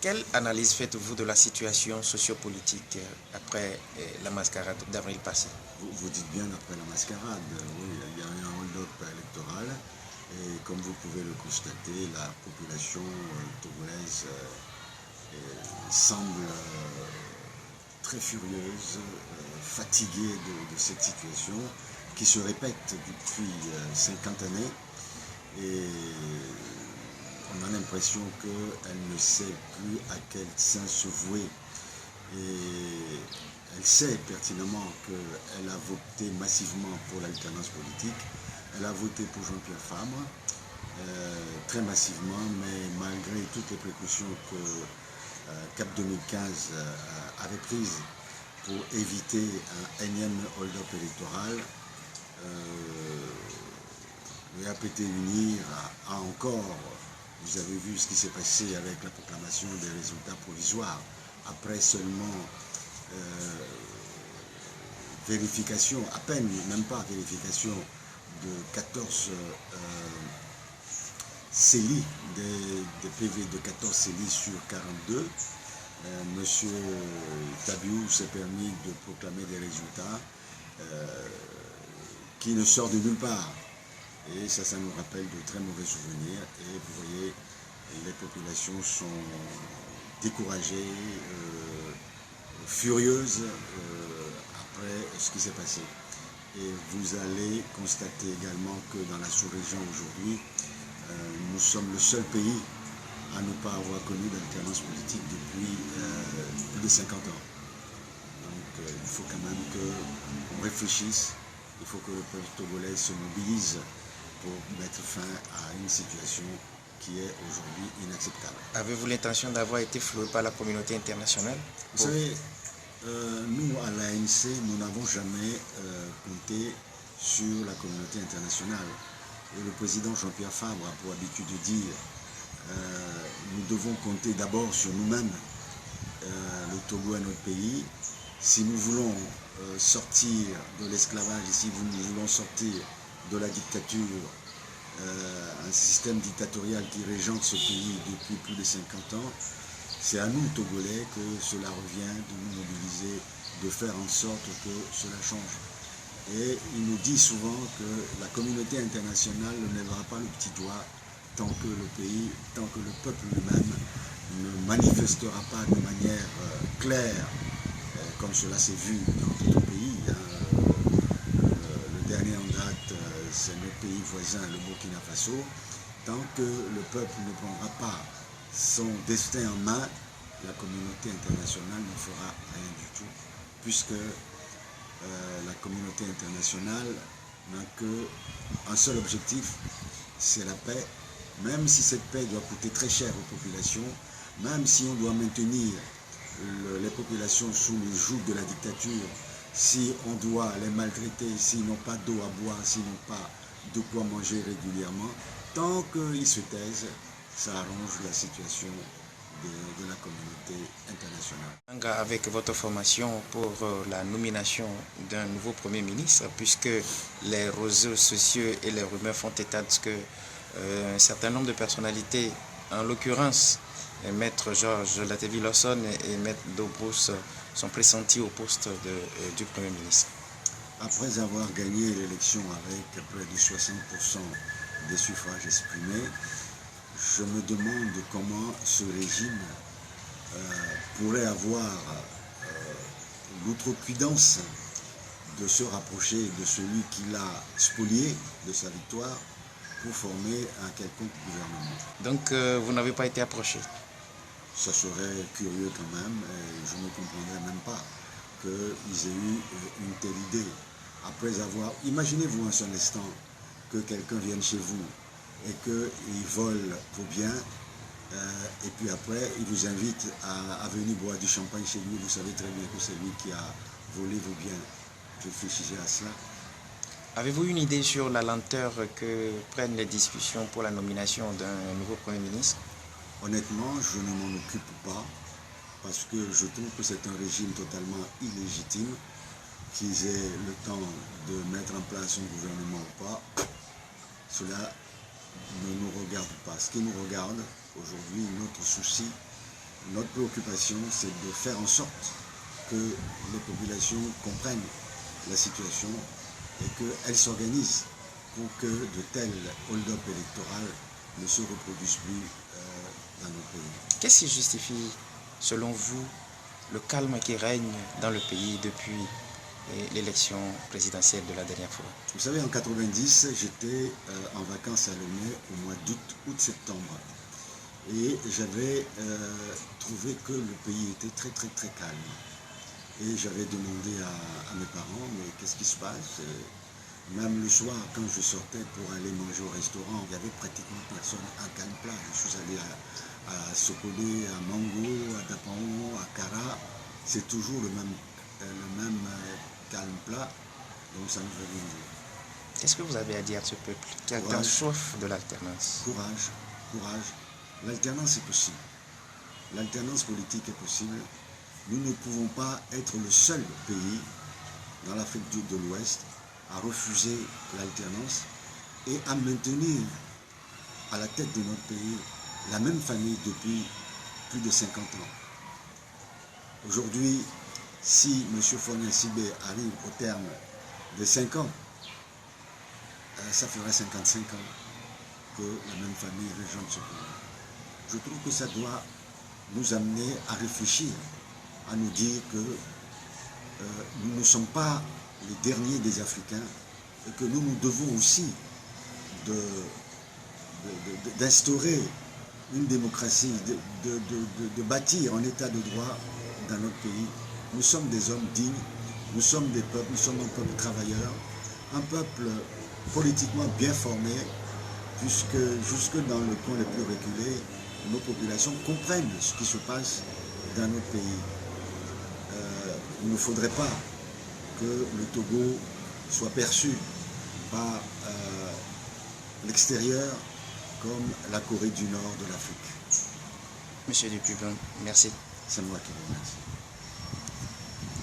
Quelle analyse faites-vous de la situation sociopolitique après la mascarade d'avril passé? Vous dites bien après la mascarade, oui, il y a eu un hold-up électoral et comme vous pouvez le constater, la population togolaise semble très furieuse, fatiguée de cette situation qui se répète depuis 50 années et on a l'impression qu'elle ne sait plus à quel saint se vouer. Et elle sait pertinemment qu'elle a voté massivement pour l'alternance politique. Elle a voté pour Jean-Pierre Fabre, très massivement, mais malgré toutes les précautions que CAP 2015 avait prises pour éviter un énième hold-up électoral, le APT Unir a encore, vous avez vu ce qui s'est passé avec la proclamation des résultats provisoires, après seulement vérification, à peine, même pas vérification, de 14 CELI, des PV de 14 CELI sur 42. Monsieur Tabiou s'est permis de proclamer des résultats qui ne sortent de nulle part. Et ça nous rappelle de très mauvais souvenirs. Et vous voyez, les populations sont découragées, furieuses après ce qui s'est passé. Et vous allez constater également que dans la sous-région aujourd'hui, nous sommes le seul pays à ne pas avoir connu d'alternance politique depuis plus de 50 ans. Donc il faut quand même qu'on réfléchisse, il faut que le peuple togolais se mobilise pour mettre fin à une situation qui est aujourd'hui inacceptable. Avez-vous l'intention d'avoir été floué par la communauté internationale? Vous savez, nous à l'ANC, nous n'avons jamais compté sur la communauté internationale. Et le président Jean-Pierre Fabre a pour habitude de dire nous devons compter d'abord sur nous-mêmes. Le Togo est notre pays. Si nous voulons sortir de l'esclavage, si nous voulons sortir de la dictature, un système dictatorial qui régente ce pays depuis plus de 50 ans, c'est à nous, Togolais, que cela revient de nous mobiliser, de faire en sorte que cela change. Et il nous dit souvent que la communauté internationale ne lèvera pas le petit doigt tant que le pays, tant que le peuple lui-même ne manifestera pas de manière claire, comme cela s'est vu dans d'autres pays. Le dernier en date, c'est notre pays voisin, le Burkina Faso. Tant que le peuple ne prendra pas son destin en main, la communauté internationale ne fera rien du tout, puisque la communauté internationale n'a qu'un seul objectif, c'est la paix, même si cette paix doit coûter très cher aux populations, même si on doit maintenir les populations sous le joug de la dictature, si on doit les maltraiter, s'ils n'ont pas d'eau à boire, s'ils n'ont pas de quoi manger régulièrement, tant qu'ils se taisent, ça arrange la situation de la communauté internationale. Avec votre formation pour la nomination d'un nouveau Premier ministre, puisque les réseaux sociaux et les rumeurs font état de ce que un certain nombre de personnalités, en l'occurrence Maître Georges Latevi-Lawson et Maître Dobrousse, sont pressentis au poste du Premier ministre. Après avoir gagné l'élection avec près de 60% des suffrages exprimés, je me demande comment ce régime pourrait avoir l'outrecuidance de se rapprocher de celui qui l'a spolié de sa victoire pour former un quelconque gouvernement. Donc vous n'avez pas été approché? Ça serait curieux quand même, et je ne comprendrais même pas qu'ils aient eu une telle idée. Après avoir, imaginez-vous un seul instant que quelqu'un vienne chez vous et qu'il vole vos biens, et puis après il vous invite à venir boire du champagne chez lui. Vous savez très bien que c'est lui qui a volé vos biens. Réfléchissez à cela. Avez-vous une idée sur la lenteur que prennent les discussions pour la nomination d'un nouveau Premier ministre? Honnêtement, je ne m'en occupe pas parce que je trouve que c'est un régime totalement illégitime. Qu'ils aient le temps de mettre en place un gouvernement ou pas, cela ne nous regarde pas. Ce qui nous regarde aujourd'hui, notre souci, Notre préoccupation, c'est de faire en sorte que les populations comprennent la situation et qu'elles s'organisent pour que de tels hold-up électoraux ne se reproduisent plus dans nos pays. Qu'est-ce qui justifie, selon vous, le calme qui règne dans le pays depuis l'élection présidentielle de la dernière fois? Vous savez, en 90, j'étais en vacances à Lomé au mois d'août-septembre. Et j'avais trouvé que le pays était très calme. Et j'avais demandé à mes parents, mais qu'est-ce qui se passe? Même le soir, quand je sortais pour aller manger au restaurant, il n'y avait pratiquement personne à Calme Plat. Je suis allé à Sokode, à Mango, à Dapao, à Kara. C'est toujours le même Calme Plat. Donc ça nous fait dire. Qu'est-ce que vous avez à dire à ce peuple qui a tant soif de l'alternance? Courage. L'alternance est possible. L'alternance politique est possible. Nous ne pouvons pas être le seul pays dans l'Afrique de l'Ouest à refuser l'alternance et à maintenir à la tête de notre pays la même famille depuis plus de 50 ans. Aujourd'hui, si M. Faure Gnassingbé arrive au terme de 5 ans, ça ferait 55 ans que la même famille régente ce pays. Je trouve que ça doit nous amener à réfléchir, à nous dire que nous ne sommes pas les derniers des Africains et que nous devons aussi d'instaurer une démocratie, de bâtir un état de droit dans notre pays. Nous sommes des hommes dignes, nous sommes des peuples, nous sommes un peuple travailleur, un peuple politiquement bien formé, puisque jusque dans le coin le plus reculé, nos populations comprennent ce qui se passe dans notre pays. Il ne faudrait pas que le Togo soit perçu par l'extérieur comme la Corée du Nord de l'Afrique. Monsieur Dupuis, merci. C'est moi qui vous remercie.